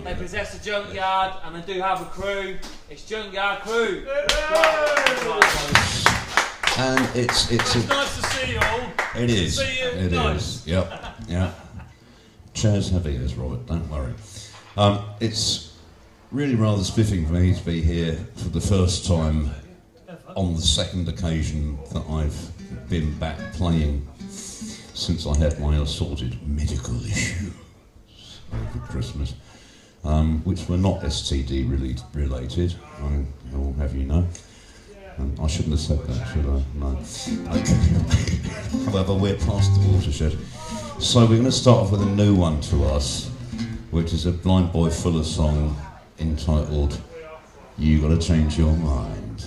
They possess a junkyard and they do have a crew. It's Junkyard Crew. And it's nice to see you all. It is. See you. It Nice. is. Yep. Yeah. Chairs heavy, as Robert. Don't worry. It's really rather spiffing for me to be here for the first time on the second occasion that I've been back playing since I had my assorted medical issues over Christmas, which were not STD related. I will have you know. I shouldn't have said that, should I? No. Okay. However, we're past the watershed. So we're going to start off with a new one to us, which is a Blind Boy Fuller song entitled You Gotta Change Your Mind.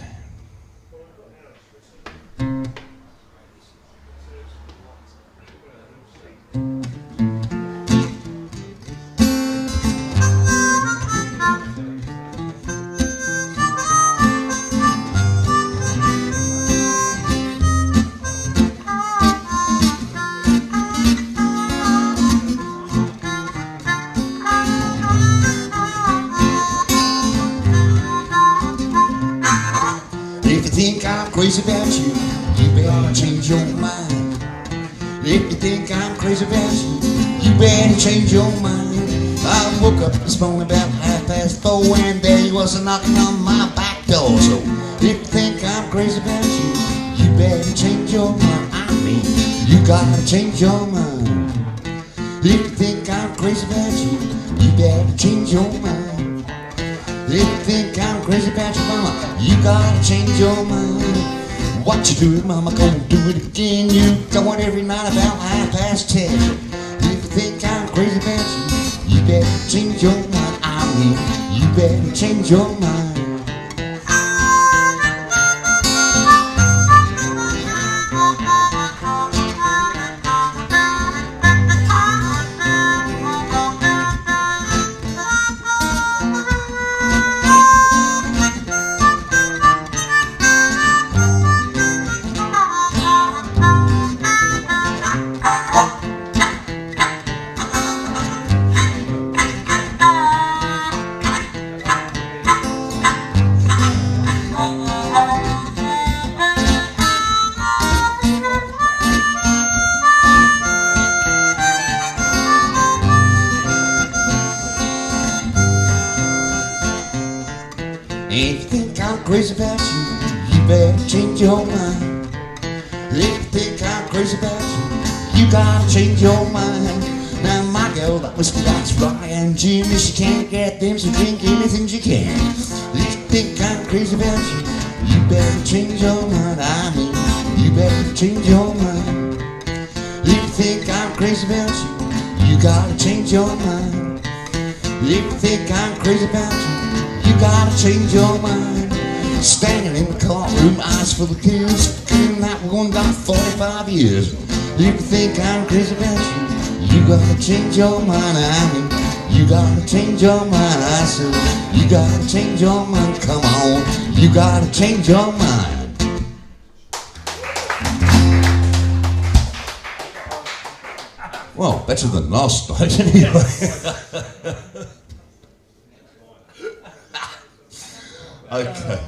Crazy about you, you better change your mind. If you think I'm crazy about you, you better change your mind. I woke up this morning about 4:30 and there you was knocking on my back door. So if you think I'm crazy about you, you better change your mind. I mean, you gotta change your mind. If you think I'm crazy about you, you better change your mind. If you think I'm crazy about your mama, you gotta change your mind. What you do, mama, gonna do it again. You go on every night about 10:30. If you think I'm crazy about you, you better change your mind. I mean, you better change your mind. If you think I'm crazy about you, you better change your mind. If you think I'm crazy about you, you gotta change your mind. Now my girl, that whiskey likes rye and gin. If she can't get them, so drink anything she can. If you think I'm crazy about you, you better change your mind. I mean, you better change your mind. If you think I'm crazy about you, you gotta change your mind. If you think I'm crazy about you gotta change your mind. Standing in the courtroom, eyes full of kids, feeling that we're going down 45 years. If you think I'm crazy about you gotta change your mind. I mean, you gotta change your mind. I said, you gotta change your mind. Come on, you gotta change your mind. Well, better than last night anyway. Okay,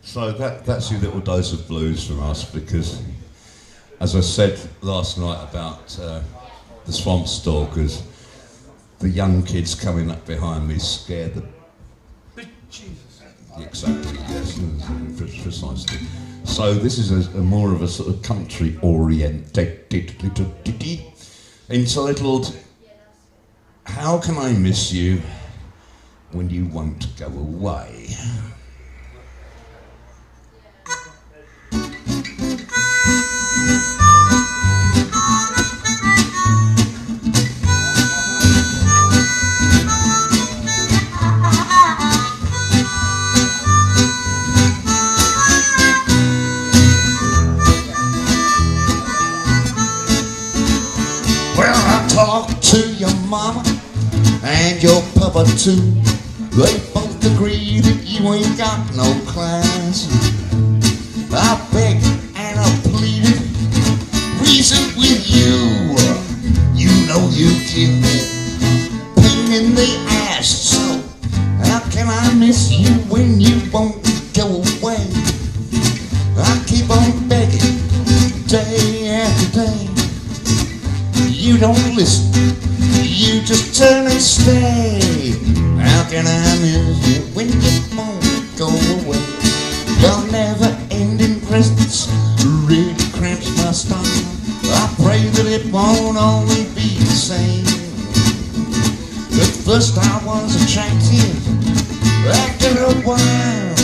so that's your little dose of blues from us, because as I said last night about the Swamp Stalkers, the young kids coming up behind me scared the... Jesus. Exactly, yes, precisely. So this is a more of a sort of country-oriented, entitled How Can I Miss You When You Won't Go Away? Talk to your mama and your papa too. They both agree that you ain't got no class. I begged and I pleaded, reason with you. You know you give me pain in the ass. can I miss you when you won't go away? I keep on begging day after day. You don't listen, you just turn and stay. How can I miss you when you won't go away? Your never-ending presence really cramps my style. I pray that it won't always be the same. At first I was attractive, after a while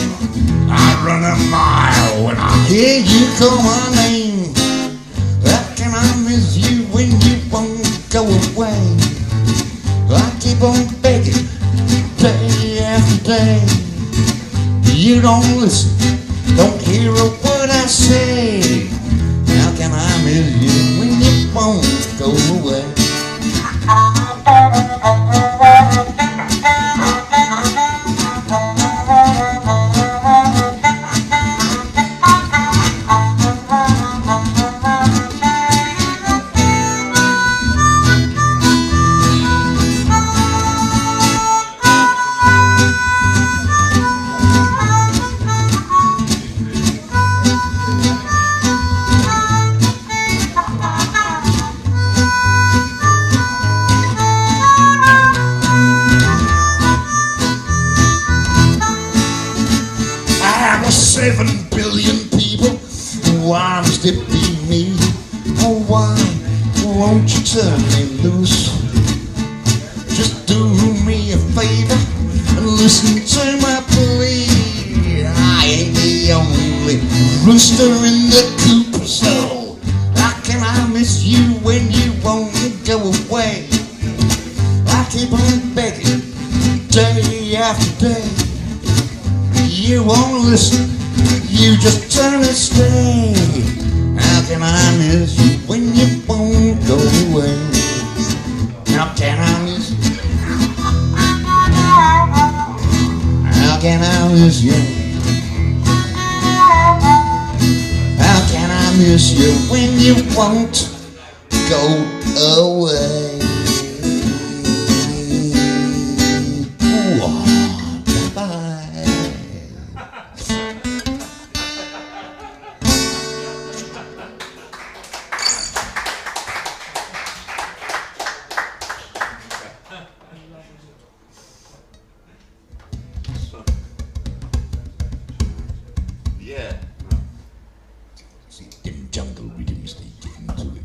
I run a mile when I hear you call my name. How can I miss you when you won't go away? I keep on begging day after day. You don't listen, don't hear a word I say. How can I miss you when you won't go away? Out of 7 billion people, why must it be me? Oh, why won't you turn me loose? Just do me a favor and listen to my plea. I ain't the only rooster in the coop, so how can I miss you when you won't go away? I keep on begging day after day. You won't listen, you just turn and stay. How can I miss you when you won't go away? How can I miss you? How can I miss you? How can I miss you when you won't go away? Ooh, bye-bye. Yeah. See, them jungle rhythms, they get into it.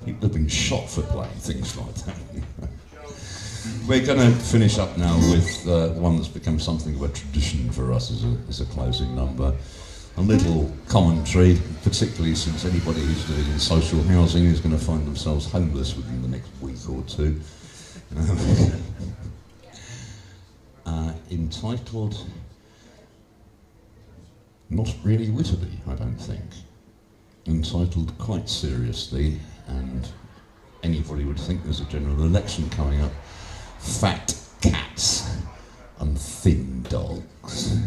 People have been shot for playing things like that. We're going to finish up now with one that's become something of a tradition for us as a closing number. A little commentary, particularly since anybody who's doing in social housing is going to find themselves homeless within the next week or two. Entitled Not Really Wittily, I don't think. Entitled quite seriously, and anybody would think there's a general election coming up, Fat Cats and Thin Dogs.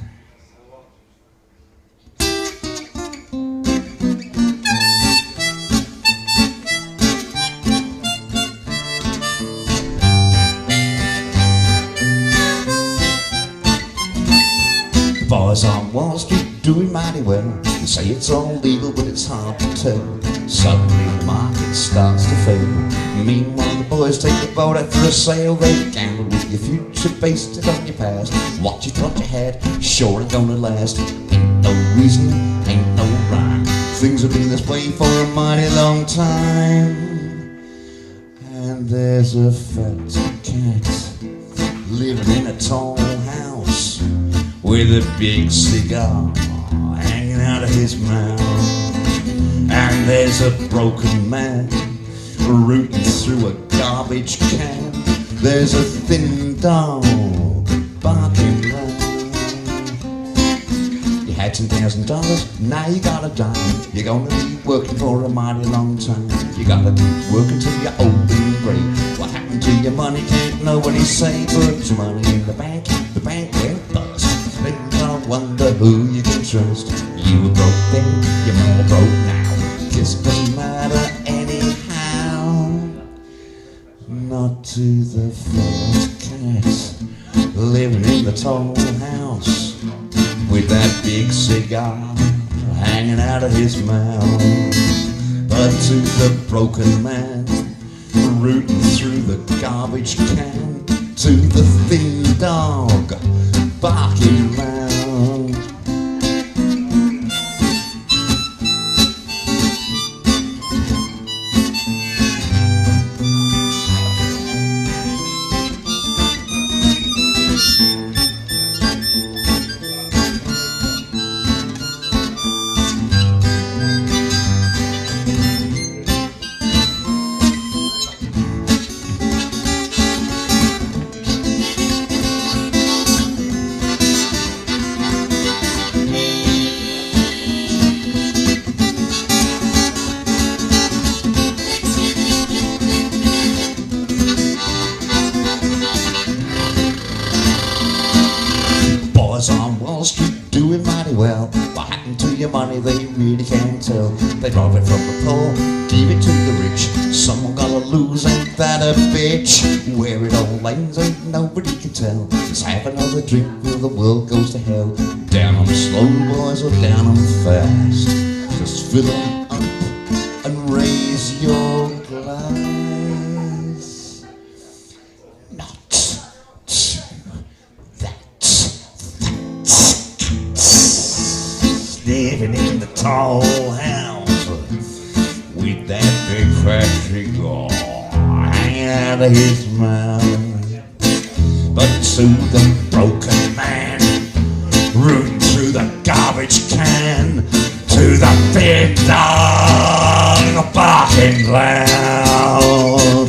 Boys on Wall Street doing mighty well. They say it's all legal, but it's hard to tell. Suddenly the market starts to fail. Meanwhile the boys take the boat out for a sail. They gamble with your future based it on your past. What you thought you had sure ain't gonna last. Ain't no reason, ain't no rhyme. Things have been this way for a mighty long time. And there's a fat cat living in a tall house with a big cigar hanging out of his mouth. And there's a broken man rooting through a garbage can. There's a thin dog barking loud. You had $10,000, now you got a dime. You're gonna be working for a mighty long time. You gotta keep working till you're old and grey. What happened to your money can't nobody say. Put your money in the bank went bust. And I wonder who you can trust. You were broke then, you're more broke now. Guess it doesn't matter anyhow. Not to the fat cat living in the tall house with that big cigar hanging out of his mouth. But to the broken man rooting through the garbage can, to the thin dog barking loud, boys on Wall Street doing mighty well. What happened to your money they really can't tell. They rob it from the poor, give it to the rich. Someone gotta lose, ain't that a bitch? Where it all ends ain't nobody can tell. Let's have another drink till the world goes to hell. Down 'em slow boys or down 'em fast, just fill 'em up and raise your glass. Not to living in the tall house with that big fat cigar hanging out of his mouth. But to the broken man rooting through the garbage can, to the big dog barking loud.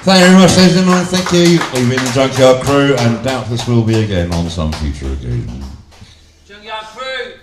Thank you very much, ladies and gentlemen. Thank you. We've been the Junkyard Crew, and doubtless we'll be again on some future occasion. Junkyard crew.